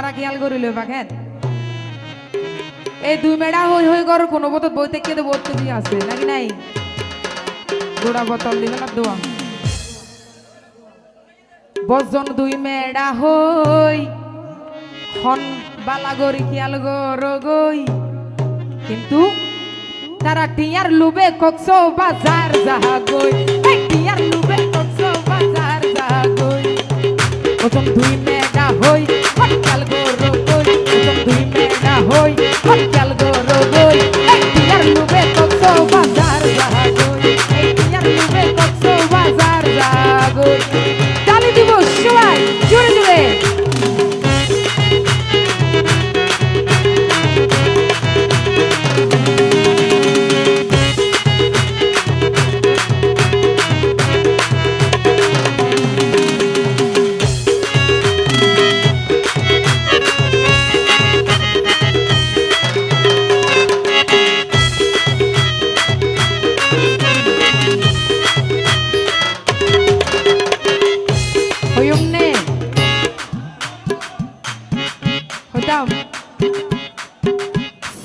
তোমারা খেয়াল করিলে বাঘেন এই দুই মেডা হই হই করো কোনো বোতল বই থেকে তো বোতল দিয়ে আছে নাকি নাই গোড়া বোতল দিবে না দোয়া বজন দুই মেডা হই খন বালাগরি খেয়াল গরো গই কিন্তু তারা টিয়ার লুবে কক্সো বাজার যাহা গই টিয়ার লুবে কক্সো বাজার যাহা গই বজন দুই মেডা হই খেয়াল গরো গই বজন দুই মেডা হই খেয়াল গরো গই টিয়ার লুবে কক্সো বাজার যাহা গই টিয়ার লুবে কক্সো বাজার যাহা গই তালি দিব সবাই জোরে জোরে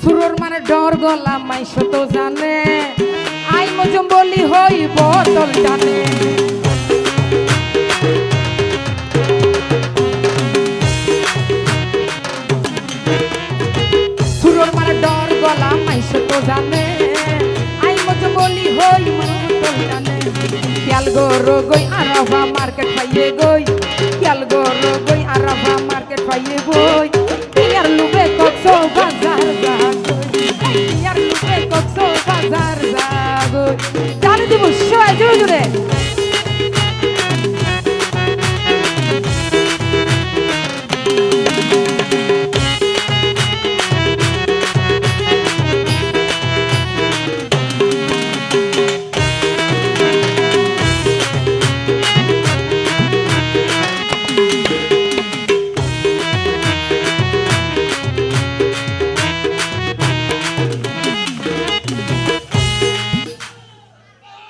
সুরর মানে ডর গলা মাইশ তো জানে আই মজম বলি হই বোতল টানে সুরর মানে ডর গলা মাইশ তো জানে আই মজম বলি হই বোতল টানে খেয়াল গরো গই আরাফা মার্কেট পাইয়ে গই খেয়াল গরো গই আরাফা মার্কেট পাইয়ে গই টিয়ার লুবে কক্সো বাজার যাগই টিয়ার লুবে কক্সো বাজার যাগই তালি দিব সবাই জোরে জোরে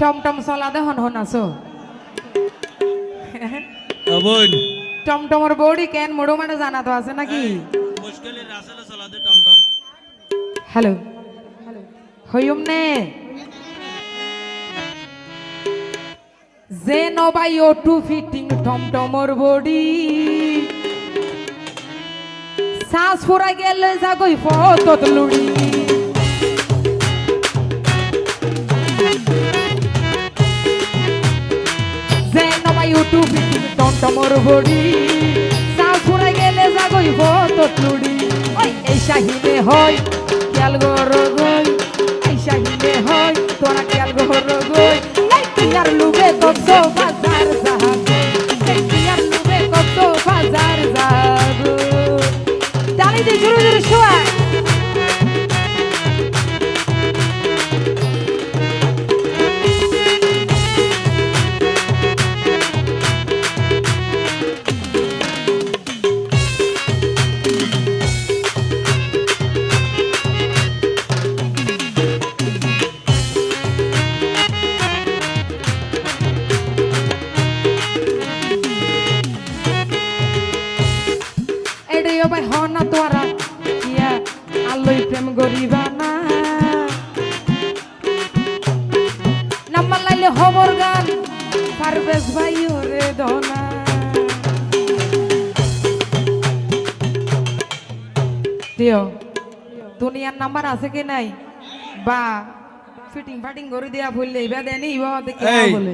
টমটম চলাদে হন হন আছো অবন টমটমর বডি কেন মোড়ো মানে জানা তো আছে নাকি মুশকিলের আসলে চলাদে টমটম হ্যালো হইম নে যে নবাই ও টু ফিটিং টমটমর বডি শ্বাস ফুরা গেলে যাগই ফতত লুড়ি ইউটিউব টমটমর বডি শ্বাস ফুরা গেলে যাগই ফতত লুড়ি ওই এই শাহিনে হয় খেয়াল গরো গই এই শাহিনে হয় তোরা খেয়াল গরো গই টিয়ার লুবে কক্সো বাজার যাহা গই টিয়ার লুবে কক্সো বাজার যাহা গই তালি দি জোরে জোরে শোয়া ভাই হ না তোরা কিয়া আল্লই প্রেম গরিবা না নাম্বার লাইলে খবর গান পারবেশ ভাই ওরে দনা দিও দুনিয়ার নাম্বার আছে কি নাই বা ফিটিং ফাটিং করে দিয়া ভুললে ইবা দেনি ইবা দেখে বলে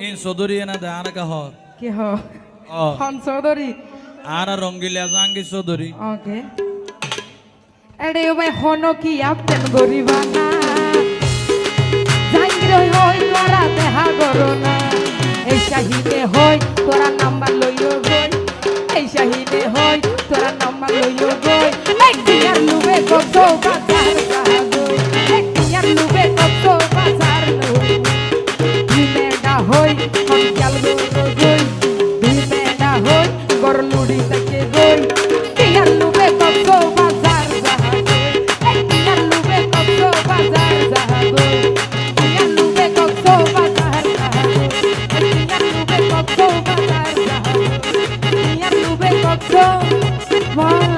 ইন চৌধুরী না দানা কা হ কি হ হন চৌধুরী আরা রঙ্গিলা জাঙ্গি চৌধুরী ওকে এডে ভাই হনো কি আপন গরিবা না জাঙ্গির হই তোরা দেহা গরো না এই শাহিনে হই তোরা নাম্বার লইও গই এই শাহিনে হই তোরা নাম্বার লইও গই টিয়ার লুবে কক্সো বাজার যাহা গই টিয়ার লুবে কক্সো বাজার লই মেডা হই হন খেয়াল গরো গই মেডা হই গর লুড়ি থেকে গই টিয়ার লুবে কক্সো বাজার যাহা গই টিয়ার লুবে কক্সো বাজার যাহা গই টিয়ার লুবে কক্সো বাজার যাহা গই টিয়ার লুবে কক্সো বাজার যাহা গই টিয়ার লুবে কক্সো আমার